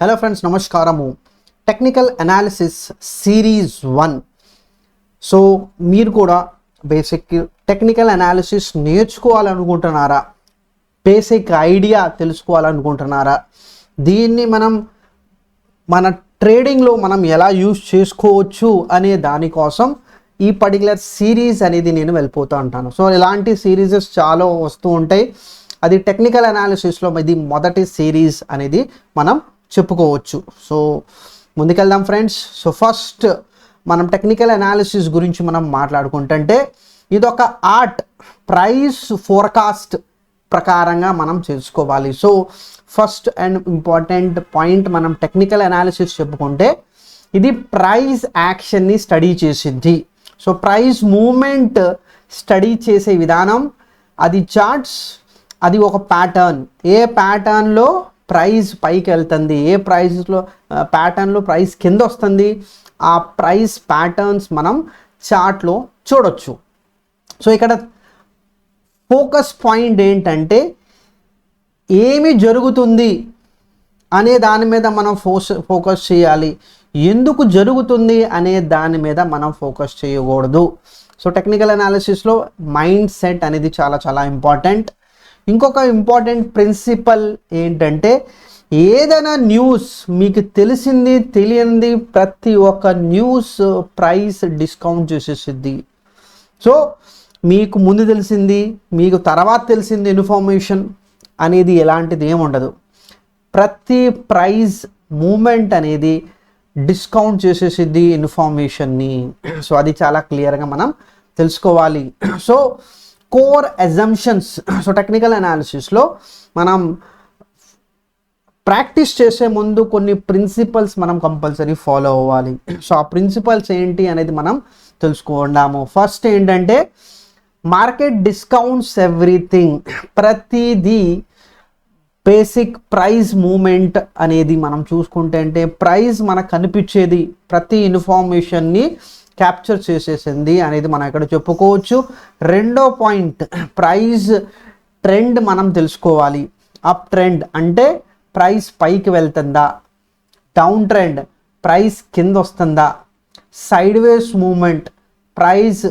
Hello friends, నమస్కారము. Technical analysis series 1. So మీరు కూడా బేసిక్ టెక్నికల్ అనాలిసిస్ నేర్చుకోవాలనుకుంటున్నారా? బేసిక్ ఐడియా తెలుసుకోవాలనుకుంటున్నారా? దీన్ని మన ట్రేడింగ్లో మనం ఎలా యూజ్ చేసుకోవచ్చు అనే దానికోసం ఈ పర్టికులర్ సిరీస్ అనేది నేను వెళ్ళిపోతూ ఉంటాను. సో ఇలాంటి సిరీసెస్ చాలా వస్తూ ఉంటాయి. అది టెక్నికల్ అనాలిసిస్లో ఇది మొదటి సిరీస్ అనేది మనం చెప్పుకోవచ్చు. సో ముందుకెళ్దాం ఫ్రెండ్స్. సో ఫస్ట్ మనం టెక్నికల్ అనాలిసిస్ గురించి మనం మాట్లాడుకుంటుంటే ఇదొక ఆర్ట్. ప్రైస్ ఫోర్కాస్ట్ ప్రకారంగా మనం చేసుకోవాలి. So first and important point, మనం టెక్నికల్ అనాలిసిస్ చెప్పుకుంటే ఇది ప్రైస్ యాక్షన్ని స్టడీ చేసింది. సో ప్రైస్ మూమెంట్ స్టడీ చేసే విధానం, అది చార్ట్స్, అది ఒక ప్యాటర్న్. ఏ ప్యాటర్న్లో ప్రైస్ పైకి వెళ్తుంది, ఏ ప్రైస్లో ప్యాటర్న్లో ప్రైస్ కింద వస్తుంది, ఆ ప్రైస్ ప్యాటర్న్స్ మనం చార్ట్లో చూడొచ్చు. సో ఇక్కడ ఫోకస్ పాయింట్ ఏంటంటే ఏమి జరుగుతుంది అనే దాని మీద మనం ఫోకస్ చేయాలి. ఎందుకు జరుగుతుంది అనే దాని మీద మనం ఫోకస్ చేయకూడదు. సో టెక్నికల్ అనాలిసిస్లో మైండ్ సెట్ అనేది చాలా చాలా ఇంపార్టెంట్. ఇంకొక ఇంపార్టెంట్ ప్రిన్సిపల్ ఏంటంటే ఏదైనా న్యూస్, మీకు తెలిసింది తెలియంది ప్రతి ఒక్క న్యూస్ ప్రైస్ డిస్కౌంట్ చేసేసిద్ది. సో మీకు ముందు తెలిసింది, మీకు తర్వాత తెలిసింది ఇన్ఫర్మేషన్ అనేది ఎలాంటిది ఏమి ఉండదు. ప్రతి ప్రైస్ మూమెంట్ అనేది డిస్కౌంట్ చేసేసిద్ది ఇన్ఫర్మేషన్ని. సో అది చాలా క్లియర్గా మనం తెలుసుకోవాలి. So core assumptions. So technical అనాలిసిస్లో మనం ప్రాక్టీస్ చేసే ముందు కొన్ని ప్రిన్సిపల్స్ మనం కంపల్సరీ ఫాలో అవ్వాలి. సో ఆ ప్రిన్సిపల్స్ ఏంటి అనేది మనం తెలుసుకుందాము. ఫస్ట్ ఏంటంటే మార్కెట్ డిస్కౌంట్స్ ఎవ్రీథింగ్. ప్రతిదీ బేసిక్ ప్రైస్ మూమెంట్ అనేది మనం చూసుకుంటే అంటే ప్రైస్ మనకు కనిపించేది ప్రతి ఇన్ఫర్మేషన్ని క్యాప్చర్ చేసేసింది అనేది మనం ఇక్కడ చెప్పుకోవచ్చు. రెండో పాయింట్, ప్రైస్ ట్రెండ్ మనం తెలుసుకోవాలి. అప్ ట్రెండ్ అంటే ప్రైస్ పైకి వెళ్తుందా, డౌన్ ట్రెండ్ ప్రైస్ కింద వస్తుందా, sideways movement price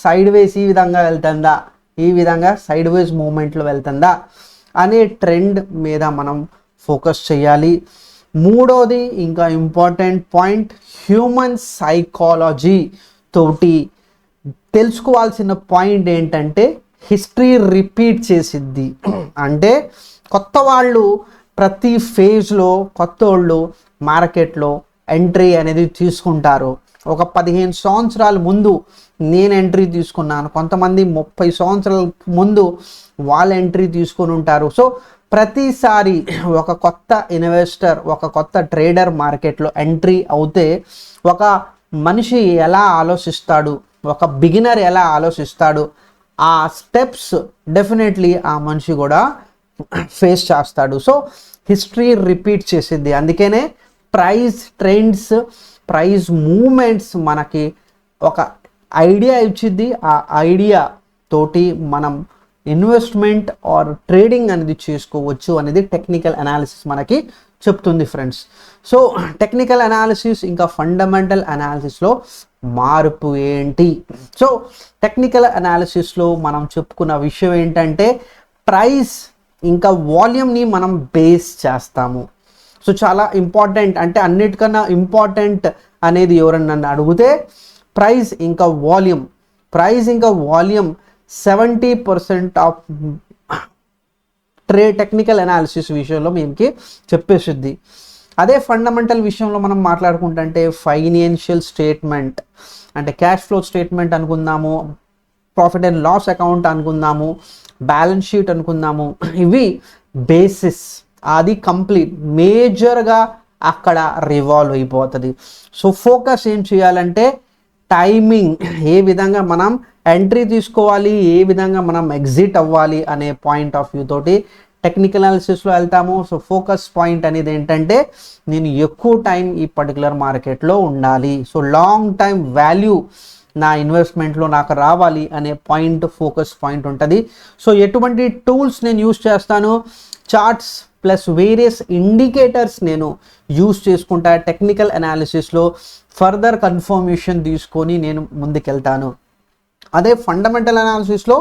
sideways ఈ విధంగా వెళ్తుందా, ఈ విధంగా సైడ్ వేస్ మూమెంట్లో వెళ్తుందా అనే ట్రెండ్ మీద మనం ఫోకస్ చేయాలి. మూడోది ఇంకా ఇంపార్టెంట్ పాయింట్, హ్యూమన్ సైకాలజీ తోటి తెలుసుకోవాల్సిన పాయింట్ ఏంటంటే హిస్టరీ రిపీట్ చేసిద్ది. అంటే కొత్త వాళ్ళు ప్రతి ఫేజ్లో కొత్త వాళ్ళు మార్కెట్లో ఎంట్రీ అనేది తీసుకుంటారు. ఒక 15 సంవత్సరాల ముందు నేను ఎంట్రీ తీసుకున్నాను, కొంతమంది 30 సంవత్సరాల ముందు వాళ్ళు ఎంట్రీ తీసుకొని ఉంటారు. సో ప్రతిసారి ఒక కొత్త ఇన్వెస్టర్, ఒక కొత్త ట్రేడర్ మార్కెట్లో ఎంట్రీ అవుతే ఒక మనిషి ఎలా ఆలోచిస్తాడు, ఒక బిగినర్ ఎలా ఆలోచిస్తాడు, ఆ స్టెప్స్ డెఫినెట్లీ ఆ మనిషి కూడా ఫేస్ చేస్తాడు. సో హిస్టరీ రిపీట్ చేసింది. అందుకనే ప్రైస్ ట్రెండ్స్, ప్రైస్ మూమెంట్స్ మనకి ఒక ఐడియా ఇచ్చిద్ది. ఆ ఐడియా తోటి మనం ఇన్వెస్ట్మెంట్ ఆర్ ట్రేడింగ్ అనేది చేసుకోవచ్చు అనేది టెక్నికల్ అనాలిసిస్ మనకి చెప్తుంది ఫ్రెండ్స్. సో టెక్నికల్ అనాలిసిస్ ఇంకా ఫండమెంటల్ అనాలిసిస్లో మార్పు ఏంటి? సో టెక్నికల్ అనాలిసిస్లో మనం చెప్పుకున్న విషయం ఏంటంటే ప్రైస్ ఇంకా వాల్యూమ్ని మనం బేస్ చేస్తాము. సో చాలా ఇంపార్టెంట్, అంటే అన్నిటికన్నా ఇంపార్టెంట్ అనేది ఎవరన్నా నన్ను అడిగితే ప్రైస్ ఇంకా వాల్యూమ్. ప్రైస్ ఇంకా వాల్యూమ్ 70% ఆఫ్ టెక్నికల్ అనాలిసిస్ విషయంలో మీకు చెప్పేసిద్ది. అదే ఫండమెంటల్ విషయంలో మనం మాట్లాడుకుంటే ఫైనాన్షియల్ స్టేట్మెంట్ అంటే క్యాష్ ఫ్లో స్టేట్మెంట్ అనుకుందాము, ప్రాఫిట్ అండ్ లాస్ అకౌంట్ అనుకుందాము, బ్యాలెన్స్ షీట్ అనుకుందాము. ఇవి బేసిస్, అది కంప్లీట్ మేజర్గా అక్కడ రివాల్వ్ అయిపోతుంది. సో ఫోకస్ ఏం చేయాలంటే టైమింగ్, ఏ విధంగా మనం ఎంట్రీ తీసుకోవాలి, ఏ విధంగా మనం ఎగ్జిట్ అవ్వాలి అనే పాయింట్ ఆఫ్ వ్యూ తోటి టెక్నికల్ అనాలిసిస్లో వెళ్తాము. సో ఫోకస్ పాయింట్ అనేది ఏంటంటే నేను ఎక్కువ టైం ఈ పర్టికులర్ మార్కెట్లో ఉండాలి, సో లాంగ్ టైం వాల్యూ నా ఇన్వెస్ట్మెంట్లో నాకు రావాలి అనే పాయింట్ ఫోకస్ పాయింట్ ఉంటుంది. సో ఎటువంటి టూల్స్ నేను యూస్ చేస్తాను? చార్ట్స్, ప్లస్ వేరియస్ ఇండికేటర్స్ నేను యూస్ చేసుకుంటా. టెక్నికల్ అనాలిసిస్లో ఫర్దర్ కన్ఫర్మేషన్ తీసుకొని నేను ముందుకెళ్తాను. అదే ఫండమెంటల్ అనాలిసిస్లో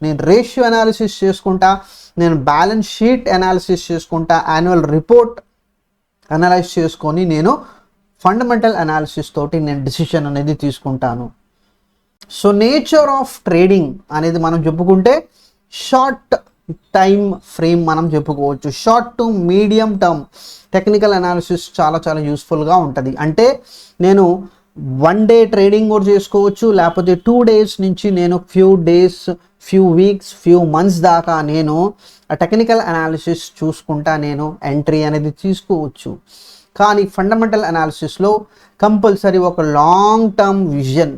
నేను రేషియో అనాలిసిస్ చేసుకుంటా, నేను బ్యాలెన్స్ షీట్ అనాలిసిస్ చేసుకుంటా, యాన్యువల్ రిపోర్ట్ అనలైజ్ చేసుకొని నేను ఫండమెంటల్ అనాలిసిస్ తోటి నేను డిసిషన్ అనేది తీసుకుంటాను. సో నేచర్ ఆఫ్ ట్రేడింగ్ అనేది మనం చెప్పుకుంటే షార్ట్ టైం ఫ్రేమ్ మనం చెప్పుకోవచ్చు. Short to medium term technical analysis చాలా చాలా యూస్ఫుల్గా ఉంటుంది. అంటే నేను 1 డే ట్రేడింగ్ కూడా చేసుకోవచ్చు, లేకపోతే 2 days నుంచి నేను few days, few weeks, few months దాకా నేను ఆ టెక్నికల్ అనాలిసిస్ చూసుకుంటా నేను ఎంట్రీ అనేది తీసుకోవచ్చు. కానీ ఫండమెంటల్ అనాలిసిస్లో కంపల్సరీ ఒక లాంగ్ టర్మ్ విజన్,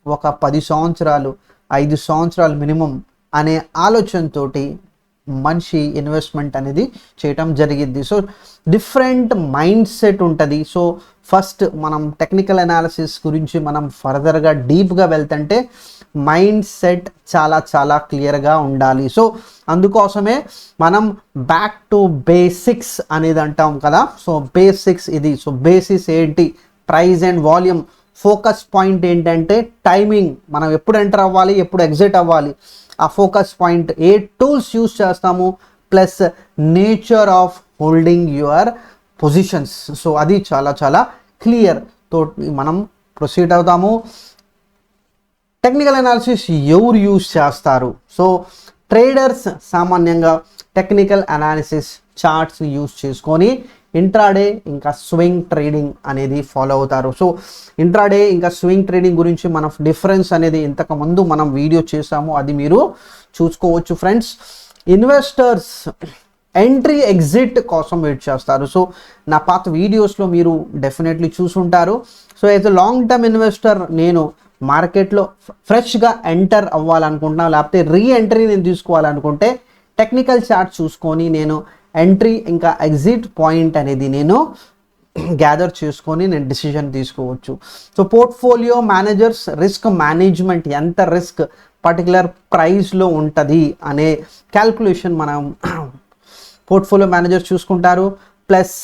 ఒక 10 సంవత్సరాలు 5 సంవత్సరాలు మినిమం అనే ఆలోచనతోటి మనిషి ఇన్వెస్ట్మెంట్ అనేది చేయటం జరిగింది. సో డిఫరెంట్ మైండ్ సెట్ ఉంటుంది. సో ఫస్ట్ మనం టెక్నికల్ అనాలిసిస్ గురించి మనం ఫర్దర్గా డీప్గా వెళ్తుంటే మైండ్ సెట్ చాలా చాలా క్లియర్గా ఉండాలి. సో అందుకోసమే మనం బ్యాక్ టు బేసిక్స్ అనేది అంటాం కదా. సో బేసిక్స్ ఇది. సో బేసిక్స్ ఏంటి? Price and volume. Focus point ఏంటంటే టైమింగ్, మనం ఎప్పుడు ఎంటర్ అవ్వాలి, ఎప్పుడు ఎగ్జిట్ అవ్వాలి, ఆ ఫోకస్ పాయింట్, ఏ టూల్స్ యూస్ చేస్తాము, plus nature of holding your positions. So అది చాలా చాలా క్లియర్ తోటి మనం ప్రొసీడ్ అవుతాము. టెక్నికల్ అనాలిసిస్ ఎవరు యూస్ చేస్తారు? సో ట్రేడర్స్ సామాన్యంగా టెక్నికల్ అనాలిసిస్ చార్ట్స్ని యూస్ చేసుకొని ఇంట్రాడే ఇంకా స్వింగ్ ట్రేడింగ్ అనేది ఫాలో అవుతారు. సో ఇంట్రాడే ఇంకా స్వింగ్ ట్రేడింగ్ గురించి మనం డిఫరెన్స్ అనేది ఇంతకుముందు మనం వీడియో చేసాము, అది మీరు చూసుకోవచ్చు ఫ్రెండ్స్. ఇన్వెస్టర్స్ ఎంట్రీ ఎగ్జిట్ కోసం వెయిట్ చేస్తారు. సో నా పాత వీడియోస్లో మీరు డెఫినెట్లీ చూసుంటారు. So as a long term investor నేను మార్కెట్లో ఫ్రెష్గా ఎంటర్ అవ్వాలనుకుంటున్నాను, లేకపోతే రీ ఎంట్రీ నేను తీసుకోవాలనుకుంటే టెక్నికల్ చార్ట్ చూసుకొని నేను ఎంట్రీ ఇంకా ఎగ్జిట్ పాయింట్ అనేది నేను గ్యాదర్ చేసుకొని నేను డిసిషన్ తీసుకోవచ్చు. So portfolio managers risk management, ఎంత రిస్క్ పర్టికులర్ ప్రైస్లో ఉంటుంది అనే క్యాల్కులేషన్ మనం పోర్ట్ఫోలియో మేనేజర్స్ చూసుకుంటారు. Plus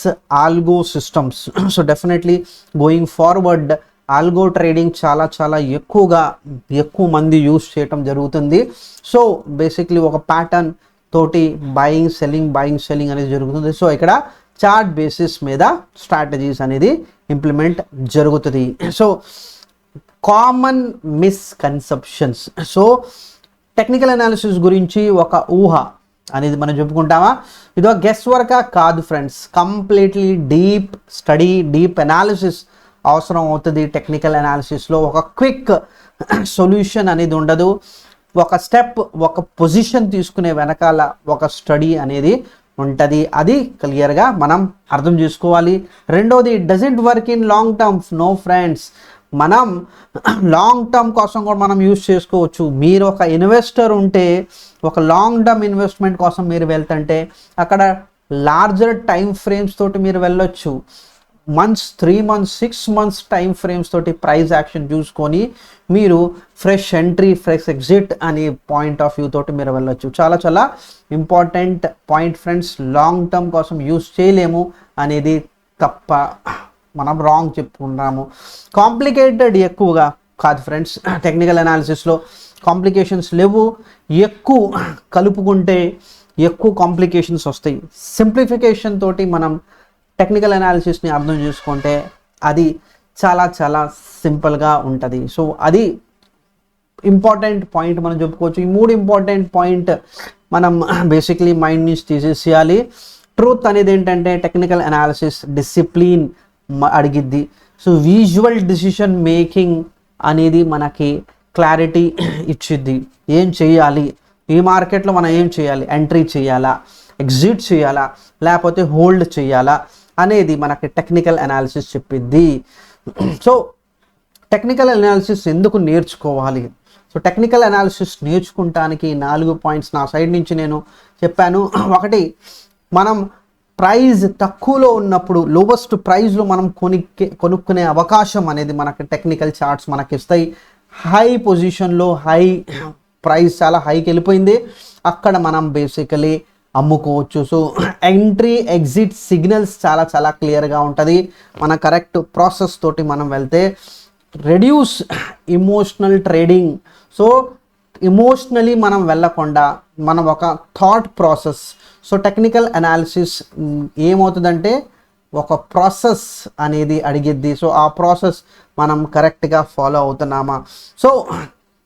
algo systems. So definitely going forward algo trading చాలా చాలా ఎక్కువ మంది యూస్ చేయటం జరుగుతుంది. సో బేసిక్లీ ఒక ప్యాటర్న్ తోటి బయింగ్ సెల్లింగ్ అనేది జరుగుతుంది. సో ఇక్కడ చార్ట్ బేసిస్ మీద స్ట్రాటజీస్ అనేది ఇంప్లిమెంట్ జరుగుతుంది. So common misconceptions. So technical analysis గురించి ఒక ఊహ అనేది మనం చెప్పుకుంటామా? ఇదో గెస్ వర్కా కాదు friends, completely deep study, deep analysis అవసరం అవుతుంది. టెక్నికల్ అనాలిసిస్లో ఒక క్విక్ సొల్యూషన్ అనేది ఉండదు. ఒక స్టెప్, ఒక పొజిషన్ తీసుకునే వెనకాల ఒక స్టడీ అనేది ఉంటుంది. అది క్లియర్గా మనం అర్థం చేసుకోవాలి. రెండోది, doesn't work in long terms. No friends, మనం లాంగ్ టర్మ్ కోసం కూడా మనం యూజ్ చేసుకోవచ్చు. మీరు ఒక ఇన్వెస్టర్ ఉంటే ఒక లాంగ్ టర్మ్ ఇన్వెస్ట్మెంట్ కోసం మీరు వెళ్తుంటే అక్కడ లార్జర్ టైం ఫ్రేమ్స్ తోటి మీరు వెళ్ళొచ్చు. Months, 3 months, 6 months time frames తోటి ప్రైస్ యాక్షన్ చూసుకొని మీరు ఫ్రెష్ ఎంట్రీ, ఫ్రెష్ ఎగ్జిట్ అనే పాయింట్ ఆఫ్ వ్యూ తోటి మీరు వెళ్ళొచ్చు. చాలా చాలా important point friends. Long term కోసం యూస్ చేయలేము అనేది తప్ప మనం రాంగ్ చెప్పుకుంటాము. కాంప్లికేటెడ్ ఎక్కువగా కాదు ఫ్రెండ్స్. టెక్నికల్ అనాలిసిస్లో కాంప్లికేషన్స్ లేవు. ఎక్కువ కలుపుకుంటే ఎక్కువ కాంప్లికేషన్స్ వస్తాయి. సింప్లిఫికేషన్ తోటి మనం టెక్నికల్ అనాలిసిస్ని అర్థం చేసుకుంటే అది చాలా చాలా సింపుల్గా ఉంటుంది. సో అది ఇంపార్టెంట్ పాయింట్ మనం చెప్పుకోవచ్చు. ఈ 3 ఇంపార్టెంట్ పాయింట్ మనం బేసిక్లీ మైండ్ నుంచి తీసేసేయాలి. ట్రూత్ అనేది ఏంటంటే టెక్నికల్ అనాలిసిస్ డిసిప్లిన్ అడిగిద్ది. సో విజువల్ డిసిషన్ మేకింగ్ అనేది మనకి క్లారిటీ ఇచ్చిద్ది. ఏం చేయాలి, ఈ మార్కెట్లో మనం ఏం చేయాలి, ఎంట్రీ చేయాలా, ఎగ్జిట్ చేయాలా, లేకపోతే హోల్డ్ చేయాలా అనేది మనకి టెక్నికల్ అనాలిసిస్ చెప్పిద్ది. సో టెక్నికల్ అనాలిసిస్ ఎందుకు నేర్చుకోవాలి? సో టెక్నికల్ అనాలిసిస్ నేర్చుకుంటానికి 4 పాయింట్స్ నా సైడ్ నుంచి నేను చెప్పాను. ఒకటి, మనం ప్రైజ్ తక్కువలో ఉన్నప్పుడు లోవెస్ట్ ప్రైజ్లో మనం కొనుక్కునే అవకాశం అనేది మనకి టెక్నికల్ చార్ట్స్ మనకి ఇస్తాయి. హై పొజిషన్లో హై ప్రైస్ చాలా హైకి వెళ్ళిపోయింది, అక్కడ మనం బేసికలీ అమ్ముకోవచ్చు. సో ఎంట్రీ ఎగ్జిట్ సిగ్నల్స్ చాలా చాలా క్లియర్గా ఉంటుంది. మన కరెక్ట్ ప్రాసెస్ తోటి మనం వెళ్తే reduce emotional trading. So emotionally మనం వెళ్ళకుండా మనం ఒక thought process. So technical analysis ఏమవుతుందంటే ఒక ప్రాసెస్ అనేది అడిగిద్ది. సో ఆ ప్రాసెస్ మనం కరెక్ట్గా ఫాలో అవుతున్నామా. సో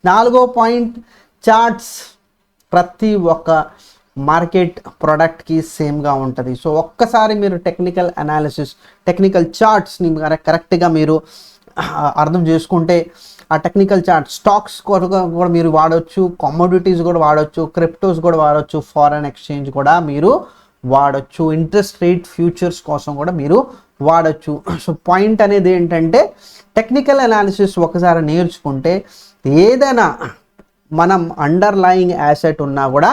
4వ పాయింట్, చార్ట్స్ ప్రతి ఒక్క మార్కెట్ ప్రోడక్ట్కి సేమ్గా ఉంటుంది. సో ఒక్కసారి మీరు టెక్నికల్ అనాలిసిస్, టెక్నికల్ చార్ట్స్ని కరెక్ట్గా మీరు అర్థం చేసుకుంటే ఆ టెక్నికల్ చార్ట్ స్టాక్స్ కూడా మీరు వాడవచ్చు, కమోడిటీస్ కూడా వాడవచ్చు, క్రిప్టోస్ కూడా వాడవచ్చు, ఫారెన్ ఎక్స్చేంజ్ కూడా మీరు వాడచ్చు, ఇంట్రెస్ట్ రేట్ ఫ్యూచర్స్ కోసం కూడా మీరు వాడచ్చు. సో పాయింట్ అనేది ఏంటంటే టెక్నికల్ అనాలిసిస్ ఒకసారి నేర్చుకుంటే ఏదైనా మనం అండర్లయింగ్ యాసెట్ ఉన్నా కూడా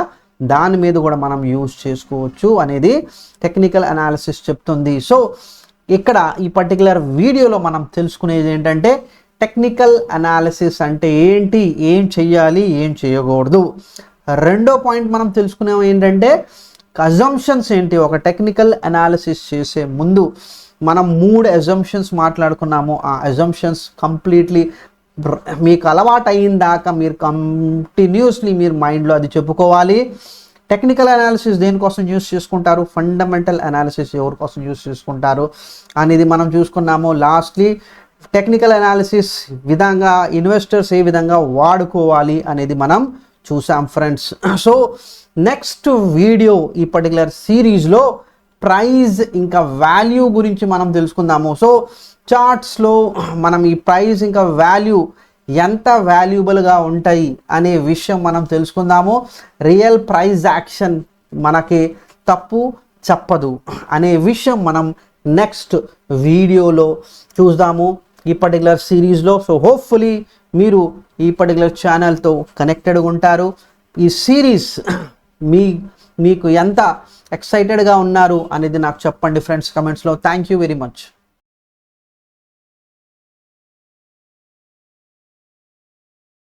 దాని మీద కూడా మనం యూజ్ చేసుకోవచ్చు అనేది టెక్నికల్ అనాలిసిస్ చెప్తుంది. సో ఇక్కడ ఈ పర్టికులర్ వీడియోలో మనం తెలుసుకునేది ఏంటంటే టెక్నికల్ అనాలిసిస్ అంటే ఏంటి, ఏం చెయ్యాలి, ఏం చేయకూడదు. 2వ పాయింట్ మనం తెలుసుకునేది ఏంటంటే అజంప్షన్స్ ఏంటి. ఒక టెక్నికల్ అనాలిసిస్ చేసే ముందు మనం 3 అజంప్షన్స్ మాట్లాడుకున్నాము. ఆ అజంప్షన్స్ కంప్లీట్లీ మీకు అలవాటు అయిన దాకా మీరు కంటిన్యూస్లీ మీరు మైండ్లో అది చెప్పుకోవాలి. టెక్నికల్ అనాలిసిస్ దేనికోసం యూస్ చేసుకుంటారు, ఫండమెంటల్ అనాలిసిస్ ఎవరి కోసం యూస్ చేసుకుంటారు అనేది మనం చూసుకున్నాము. లాస్ట్లీ టెక్నికల్ అనాలిసిస్ విధంగా ఇన్వెస్టర్స్ ఏ విధంగా వాడుకోవాలి అనేది మనం చూసాం ఫ్రెండ్స్. సో నెక్స్ట్ వీడియో ఈ పర్టికులర్ సిరీస్లో ప్రైజ్ ఇంకా వాల్యూ గురించి మనం తెలుసుకుందాము. సో చార్ట్స్లో మనం ఈ ప్రైజ్ ఇంకా వాల్యూ ఎంత వాల్యుబుల్గా ఉంటాయి అనే విషయం మనం తెలుసుకుందాము. రియల్ ప్రైజ్ యాక్షన్ మనకి తప్పు చెప్పదు అనే విషయం మనం నెక్స్ట్ వీడియోలో చూద్దాము ఈ పర్టికులర్ సిరీస్లో. సో హోప్ఫుల్లీ మీరు ఈ పర్టికులర్ ఛానల్తో కనెక్టెడ్గా ఉంటారు. ఈ సిరీస్ మీకు ఎంత ఎక్సైటెడ్గా ఉన్నారు అనేది నాకు చెప్పండి ఫ్రెండ్స్ కమెంట్స్లో. Thank you very much.